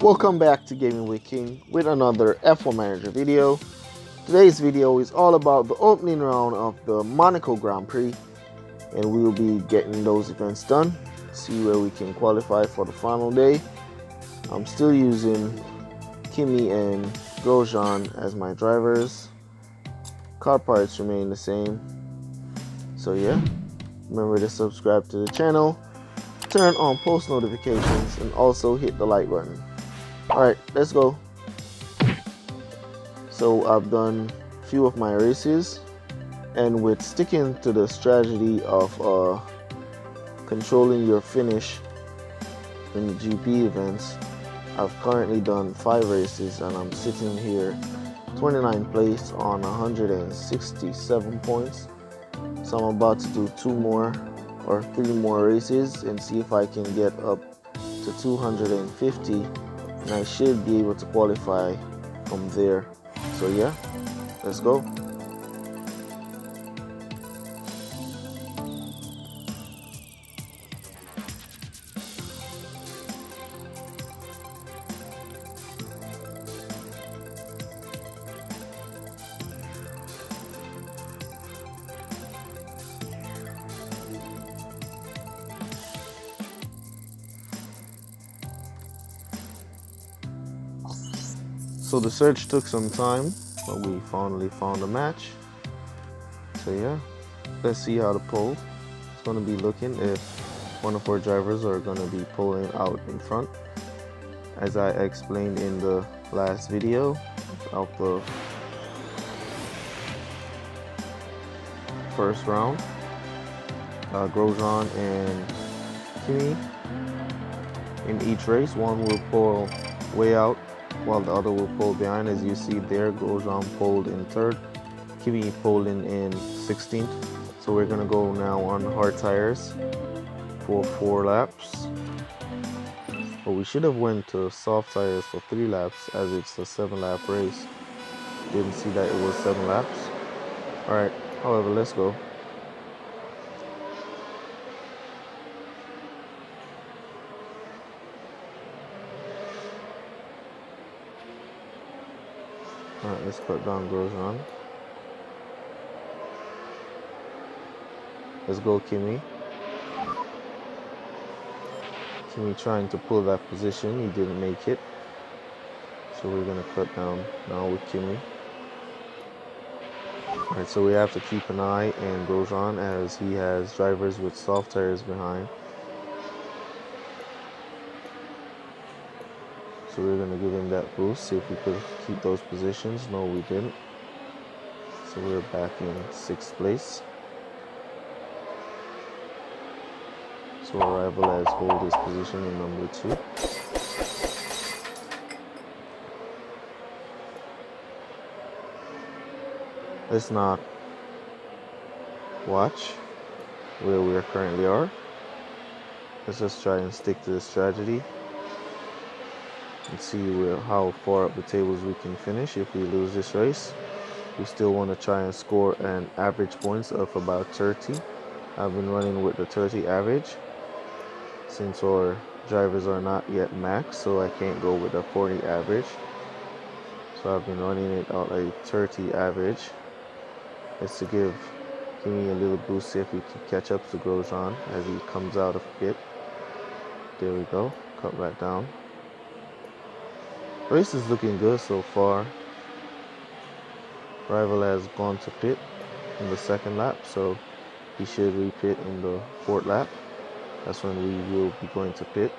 Welcome back to Gaming with King with another F1 Manager video. Today's video is all about the opening round of the Monaco Grand Prix, and we will be getting those events done, see where we can qualify for the final day. I'm still using Kimi and Grosjean as my drivers. Car parts remain the same. So yeah, remember to subscribe to the channel, turn on post notifications, and also hit the like button. Alright, let's go. So I've done a few of my races, and with sticking to the strategy of controlling your finish in the GP events, I've currently done 5 races and I'm sitting here 29th place on 167 points. So I'm about to do 2 more or 3 more races and see if I can get up to 250, and I should be able to qualify from there. So yeah, let's go. So the search took some time, but we finally found a match. So yeah, let's see how the poll is going to be looking if one of our drivers are going to be pulling out in front. As I explained in the last video of the first round, Grosjean and Kimi, in each race, one will pull way out while the other will pull behind. As you see there, Grosjean pulled in 3rd, Kimi pulled in 16th. So we're gonna go now on hard tires for 4 laps. But we should have went to soft tires for 3 laps, as it's a 7-lap race. Didn't see that it was 7 laps. Alright, however, let's go. Alright, let's cut down Grosjean. Let's go Kimi. Kimi trying to pull that position, he didn't make it. So we're gonna cut down now with Kimi. Alright, so we have to keep an eye on Grosjean as he has drivers with soft tires behind. So we're going to give him that boost, see if we could keep those positions. No, we didn't. So we're back in 6th place. So our rival has hold his position in number 2. Let's not watch where we currently are. Let's just try and stick to the strategy and see how far up the tables we can finish. If we lose this race, we still want to try and score an average points of about 30. I've been running with the 30 average since our drivers are not yet max, so I can't go with a 40 average. So I've been running it out a 30 average. It's to give Kimi a little boost, see if we can catch up to Grosjean as he comes out of pit. There we go, cut back down. Race is looking good so far. Rival has gone to pit in the 2nd lap, so he should repit in the 4th lap. That's when we will be going to pit.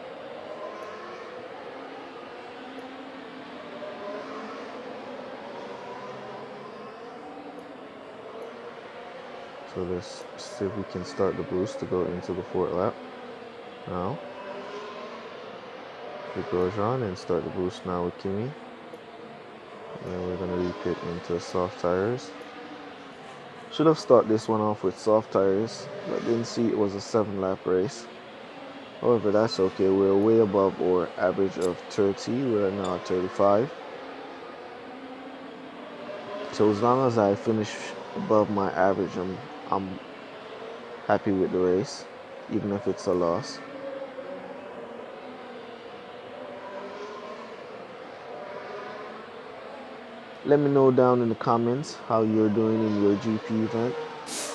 So let's see if we can start the boost to go into the 4th lap now with Grosjean, and start the boost now with Kimi. And we're going to repit into soft tires. Should have started this one off with soft tires, but didn't see it was a 7-lap race. However, that's okay. We're way above our average of 30. We're now at 35. So as long as I finish above my average, I'm happy with the race, even if it's a loss. Let me know down in the comments how you're doing in your GP event.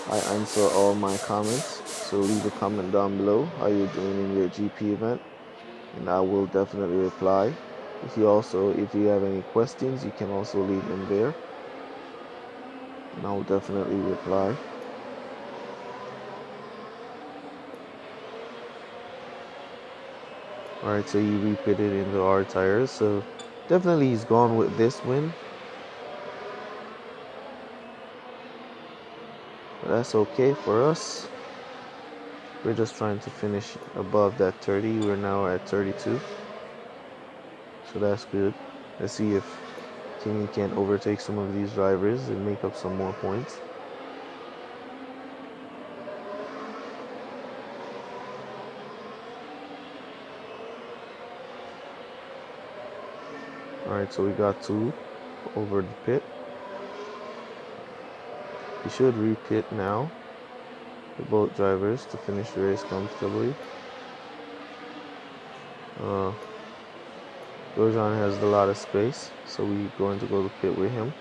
I answer all my comments, so leave a comment down below how you're doing in your GP event, and I will definitely reply. If you have any questions, you can also leave them there, and I will definitely reply. Alright, so he repitted into our tires, so definitely he's gone with this win. But that's okay for us. We're just trying to finish above that 30. We're now at 32. So that's good. Let's see if Kimi can overtake some of these drivers and make up some more points. Alright, so we got 2 over the pit. We should re-pit now, the both drivers, to finish the race comfortably. Grosjean has a lot of space, so we're going to go to pit with him.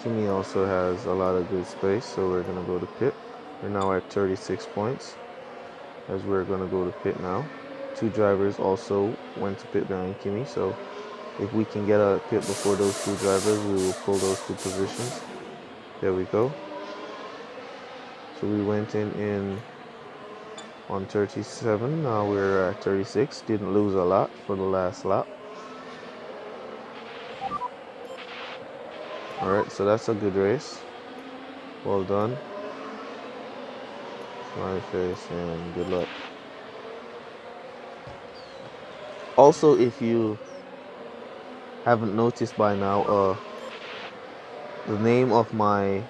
Kimi also has a lot of good space, so we're going to go to pit. We're now at 36 points, as we're going to go to pit now. 2 drivers also went to pit behind Kimi, so if we can get a pit before those 2 drivers, we will pull those 2 positions. There we go. So we went in on 37, now we're at 36. Didn't lose a lot for the last lap. Alright, so that's a good race. Well done. Smiley face and good luck. Also, if you haven't noticed by now, the name of my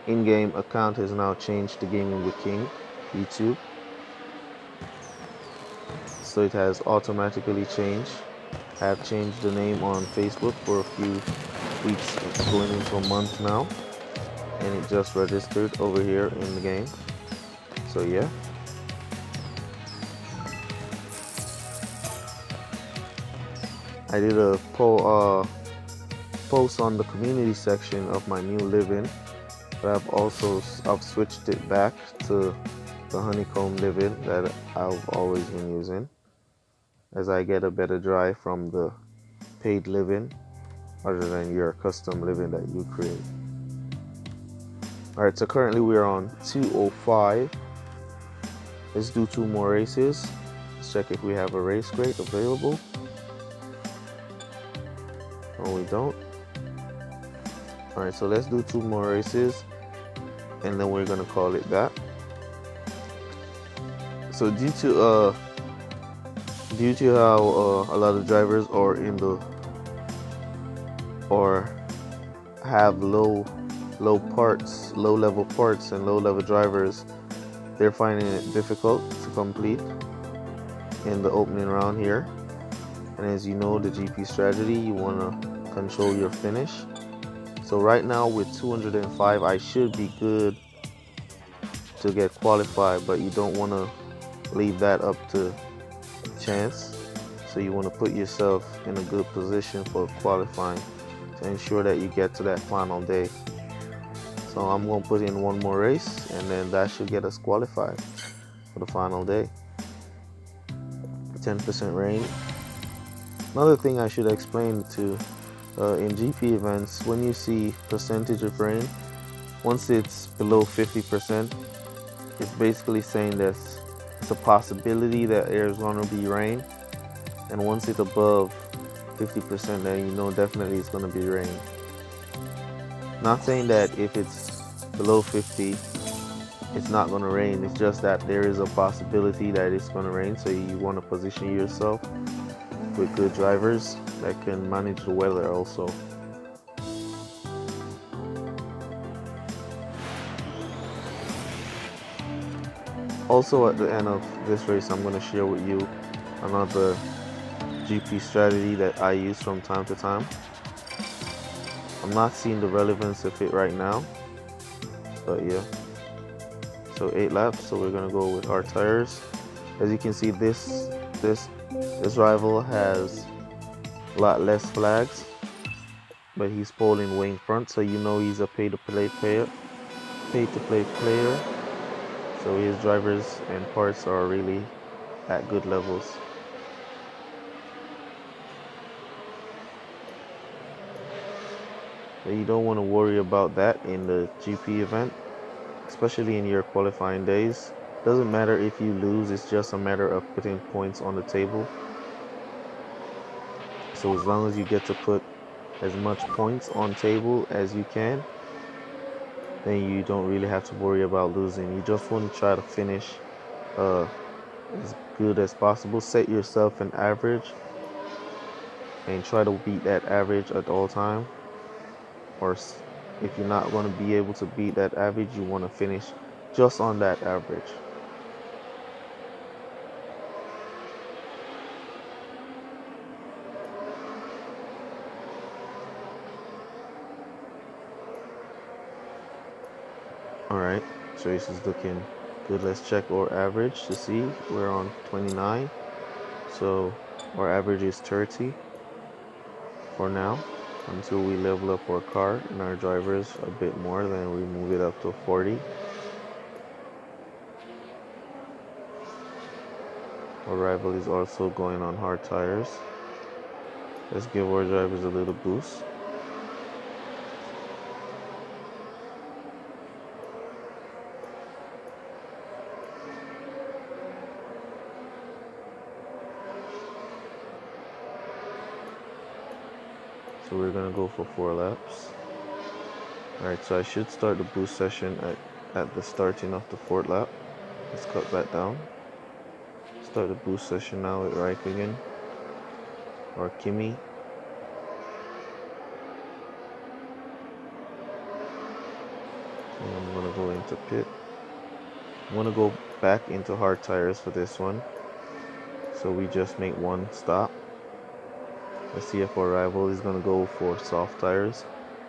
in-game account has now changed to Gaming with King YouTube. So it has automatically changed. I have changed the name on Facebook for a few weeks, going into a month now, and it just registered over here in the game. So yeah. I did a post on the community section of my new live-in, but I've switched it back to the honeycomb live-in that I've always been using, as I get a better drive from the paid live-in other than your custom live-in that you create. Alright, so currently we're on 205. Let's do 2 more races. Let's check if we have a race crate available. No, we don't. Alright, so let's do 2 more races, and then we're gonna call it that. So due to how a lot of drivers are have low level parts and low level drivers, they're finding it difficult to complete in the opening round here. And as you know, the GP strategy, you want to control your finish. So right now with 205, I should be good to get qualified, but you don't want to leave that up to chance. So you want to put yourself in a good position for qualifying to ensure that you get to that final day. So I'm going to put in 1 more race, and then that should get us qualified for the final day. 10% rain. Another thing I should explain to in GP events, when you see percentage of rain, once it's below 50%, it's basically saying that it's a possibility that there's going to be rain. And once it's above 50%, then you know definitely it's going to be rain. Not saying that if it's below 50, it's not going to rain. It's just that there is a possibility that it's going to rain. So you want to position yourself with good drivers that can manage the weather also. Also, at the end of this race, I'm going to share with you another GP strategy that I use from time to time. I'm not seeing the relevance of it right now, but yeah. So 8 laps, so we're going to go with our tires. As you can see, this rival has a lot less flags, but he's polling way in front, so you know he's a pay-to-play player. Pay-to-play player. So his drivers and parts are really at good levels. But you don't want to worry about that in the GP event, especially in your qualifying days. Doesn't matter if you lose, it's just a matter of putting points on the table. So as long as you get to put as much points on table as you can, then you don't really have to worry about losing. You just want to try to finish as good as possible. Set yourself an average and try to beat that average at all time. Or if you're not going to be able to beat that average, you want to finish just on that average. Alright, so this is looking good. Let's check our average to see. We're on 29, so our average is 30 for now, until we level up our car and our drivers a bit more, then we move it up to 40. Our rival is also going on hard tires. Let's give our drivers a little boost. So we're gonna go for 4 laps. Alright, so I should start the boost session at the starting of the 4th lap. Let's cut that down. Start the boost session now with Raikkonen or Kimi. And I'm gonna go into pit. I'm gonna go back into hard tires for this one. So we just make one stop. Let's see if our rival is gonna go for soft tires.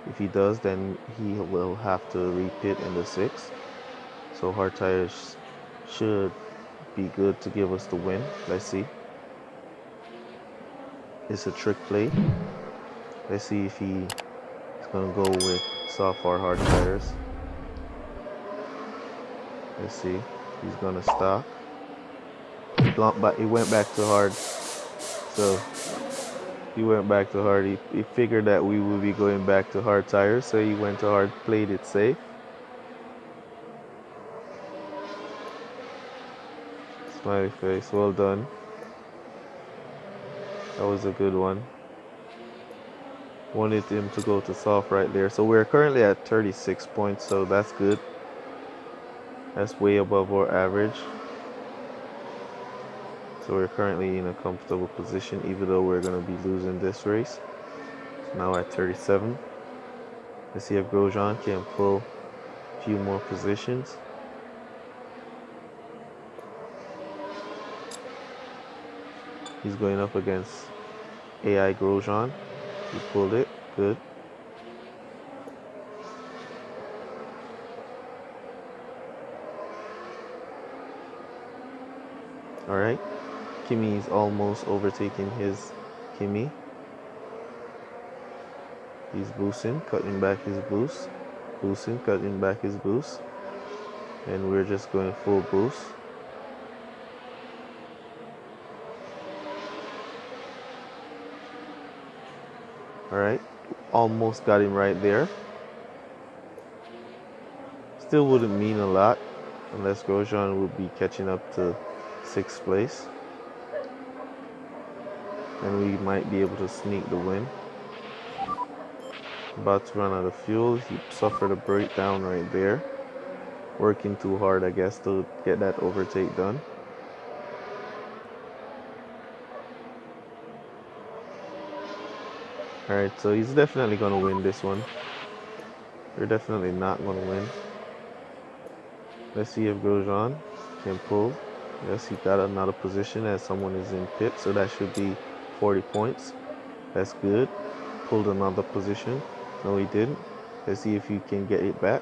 If he does, then he will have to repit in the 6th. So hard tires should be good to give us the win. Let's see. It's a trick play. Let's see if he's gonna go with soft or hard tires. Let's see. He's gonna stop. He went back to hard. So he went back to hard. He figured that we would be going back to hard tires, so he went to hard, played it safe. Smiley face, well done. That was a good one. Wanted him to go to soft right there. So we're currently at 36 points, so that's good. That's way above our average. So we're currently in a comfortable position, even though we're going to be losing this race. So now at 37. Let's see if Grosjean can pull a few more positions. He's going up against AI Grosjean. He pulled it. Good. Alright. Kimi is almost overtaking his Kimi. He's boosting, cutting back his boost. Boosting, cutting back his boost. And we're just going full boost. Alright, almost got him right there. Still wouldn't mean a lot unless Grosjean would be catching up to 6th place. And we might be able to sneak the win. About to run out of fuel. He suffered a breakdown right there. Working too hard, I guess, to get that overtake done. Alright, so he's definitely going to win this one. We're definitely not going to win. Let's see if Grosjean can pull. Yes, he got another position as someone is in pit, so that should be 40 points. That's good. Pulled another position. No, he didn't. Let's see if he can get it back.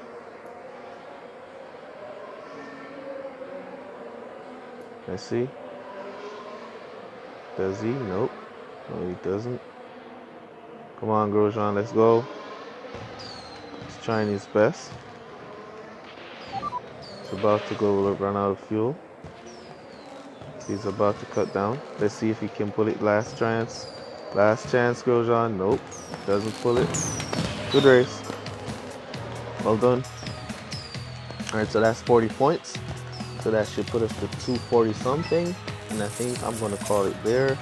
Let's see. Does he? Nope. No, he doesn't. Come on, Grosjean, let's go. He's trying his best. He's about to go run out of fuel. He's about to cut down. Let's see if he can pull it. Last chance. Last chance, Grosjean. Nope. Doesn't pull it. Good race. Well done. Alright, so that's 40 points. So that should put us to 240 something. And I think I'm going to call it there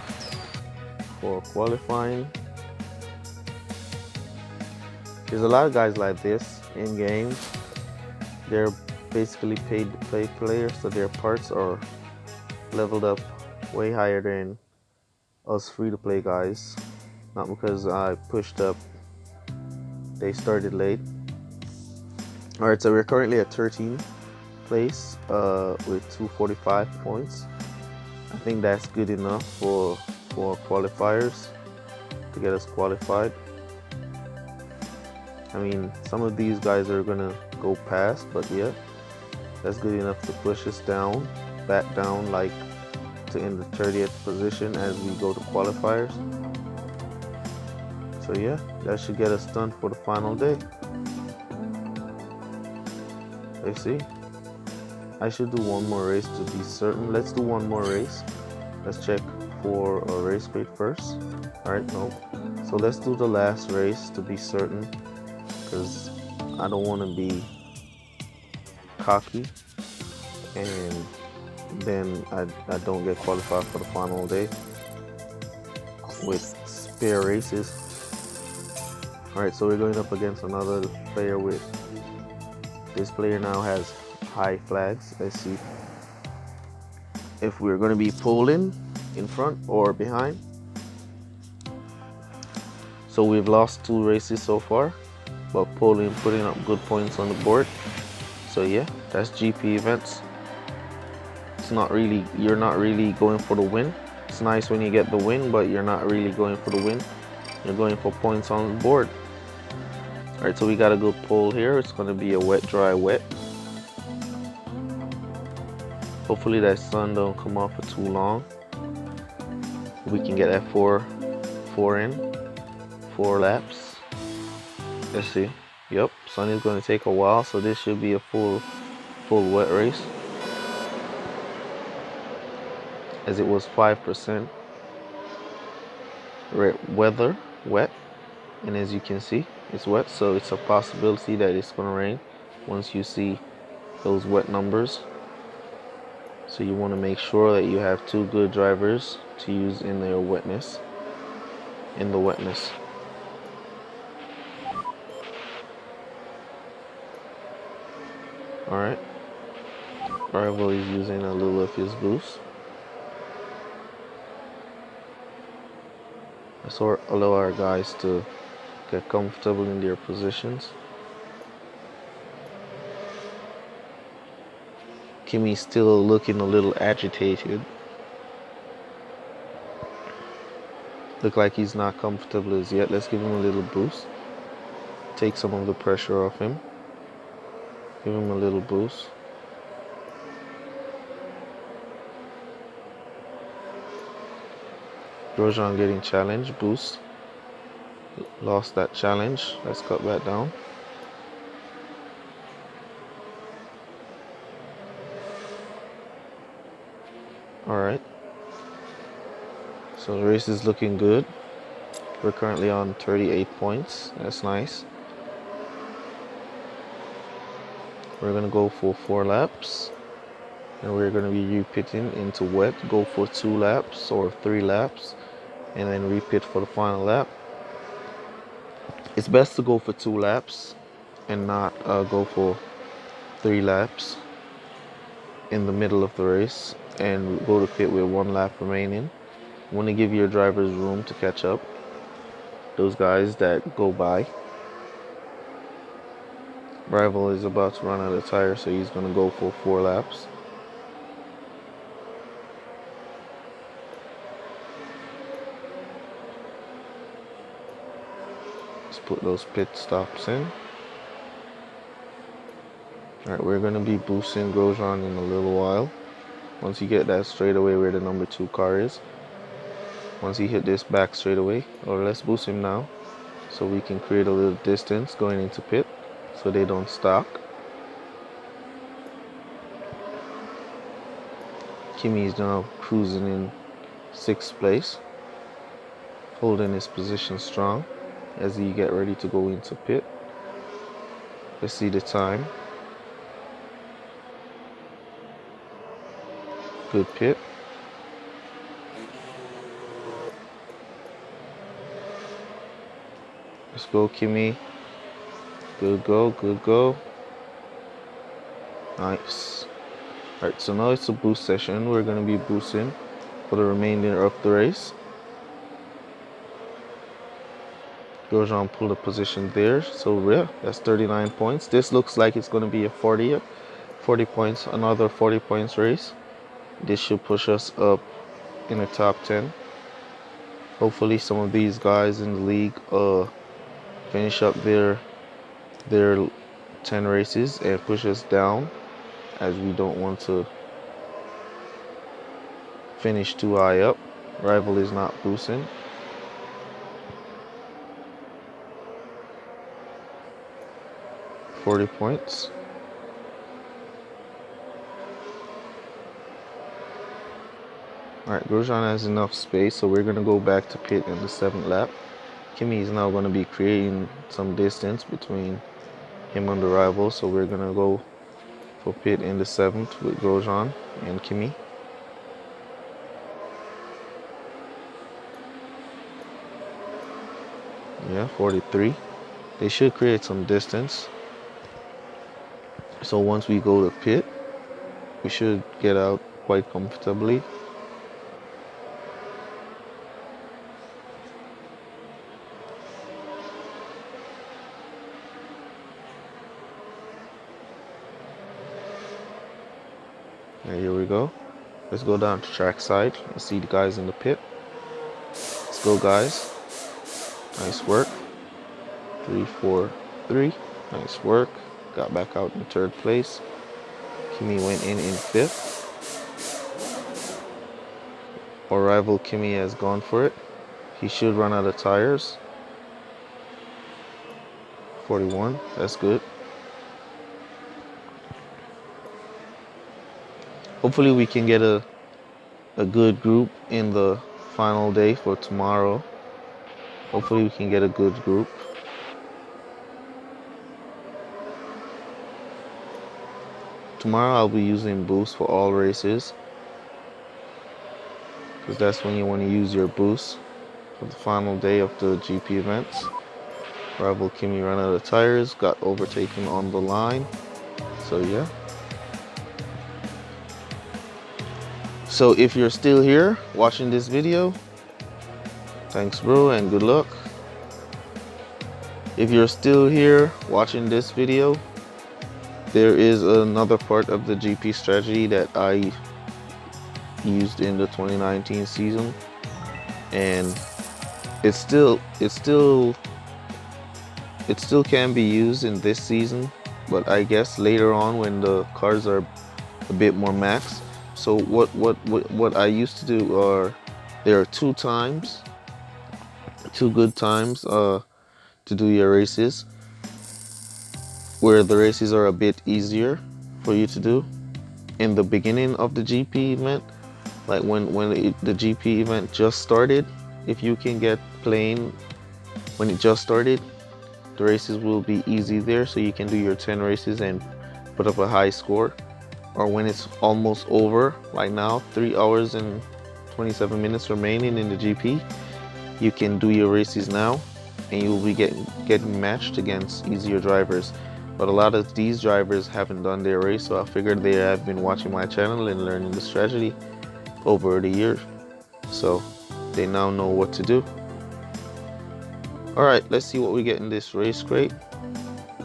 for qualifying. There's a lot of guys like this in game. They're basically paid to play players, so their parts are leveled up way higher than us free-to-play guys. Not because I pushed up, they started late. Alright, so we're currently at 13th place with 245 points. I think that's good enough for qualifiers to get us qualified. I mean, some of these guys are gonna go past, but yeah, that's good enough to push us down, back down, like to in the 30th position as we go to qualifiers. So yeah, that should get us done for the final day. Let's see. I should do one more race to be certain. Let's do one more race. Let's check for a race rate first. Alright, no. So let's do the last race to be certain, because I don't want to be cocky and then I don't get qualified for the final day with spare races. Alright, so we're going up against another player with, this player now has high flags. Let's see if we're going to be pulling in front or behind. So we've lost 2 races so far, but putting up good points on the board. So yeah, that's GP events. It's not really, you're not really going for the win. It's nice when you get the win, but you're not really going for the win. You're going for points on the board. Alright, so we got a good pull here. It's going to be a wet, dry, wet. Hopefully that sun don't come off for too long. We can get that 4 laps. Let's see. Yep, sun is going to take a while, so this should be a full wet race, as it was 5% weather, wet, and as you can see, it's wet, so it's a possibility that it's going to rain once you see those wet numbers. So you want to make sure that you have 2 good drivers to use in their wetness, in the wetness. Alright, Rival is using a little of his boost. Let's allow our guys to get comfortable in their positions. Kimmy's still looking a little agitated. Look like he's not comfortable as yet. Let's give him a little boost. Take some of the pressure off him. Give him a little boost. Grosjean getting challenged. Boost. Lost that challenge. Let's cut that down. Alright. So the race is looking good. We're currently on 38 points. That's nice. We're going to go for 4 laps. And we're going to be repitting into wet. Go for 2 laps or 3 laps. And then repit for the final lap. It's best to go for 2 laps and not go for 3 laps in the middle of the race and go to pit with 1 lap remaining. You want to give your drivers room to catch up, those guys that go by. Rival is about to run out of tires, so he's going to go for 4 laps. Let's put those pit stops in. Alright, we're going to be boosting Grosjean in a little while. Once you get that straightaway where the number 2 car is, once he hit this back straightaway, or let's boost him now so we can create a little distance going into pit so they don't stock. Kimi is now cruising in 6th place, holding his position strong as he get ready to go into pit. Let's see the time. Good pit. Let's go, Kimi. Good go, good go. Nice. Alright, so now it's a boost session. We're going to be boosting for the remainder of the race. Grosjean pulled a position there. So yeah, that's 39 points. This looks like it's going to be a 40 points, another 40 points race. This should push us up in the top 10. Hopefully some of these guys in the league finish up their 10 races and push us down, as we don't want to finish too high up. Rival is not boosting. $40 points. Alright, Grosjean has enough space, so we're going to go back to pit in the 7th lap. Kimi is now going to be creating some distance between him and the rival, so we're going to go for pit in the 7th with Grosjean and Kimi. Yeah, 43. They should create some distance. So once we go to pit, we should get out quite comfortably. And here we go. Let's go down to track side. Let's see the guys in the pit. Let's go, guys. Nice work. 3, 4, 3. Nice work. Got back out in 3rd place. Kimi went in 5th. Our rival Kimi has gone for it. He should run out of tires. 41. That's good. Hopefully we can get a good group in the final day for tomorrow. Hopefully we can get a good group. Tomorrow I'll be using boost for all races, because that's when you want to use your boost for the final day of the GP events. Rival Kimi ran out of tires, got overtaken on the line. So yeah. So if you're still here watching this video, thanks bro and good luck. If you're still here watching this video, there is another part of the GP strategy that I used in the 2019 season, and it still can be used in this season, but I guess later on when the cars are a bit more maxed. So what I used to do are, there are two good times to do your races, where the races are a bit easier for you to do. In the beginning of the GP event, like when the GP event just started, if you can get playing when it just started, the races will be easy there, so you can do your 10 races and put up a high score. Or when it's almost over, like now, 3 hours and 27 minutes remaining in the GP, you can do your races now and you'll be getting matched against easier drivers. But a lot of these drivers haven't done their race, so I figured they have been watching my channel and learning the strategy over the years, so they now know what to do. Alright, let's see what we get in this race crate.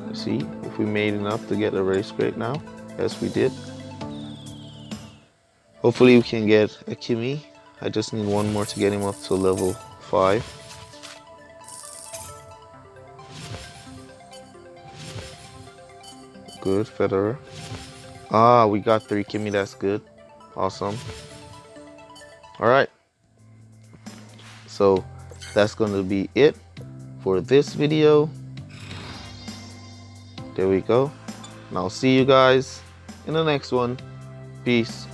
Let's see if we made enough to get a race crate now. Yes, we did. Hopefully we can get a Kimi. I just need one more to get him up to level 5. Good, Federer. Ah, we got 3 Kimi, that's good. Awesome. All right. So that's going to be it for this video. There we go. And I'll see you guys in the next one. Peace.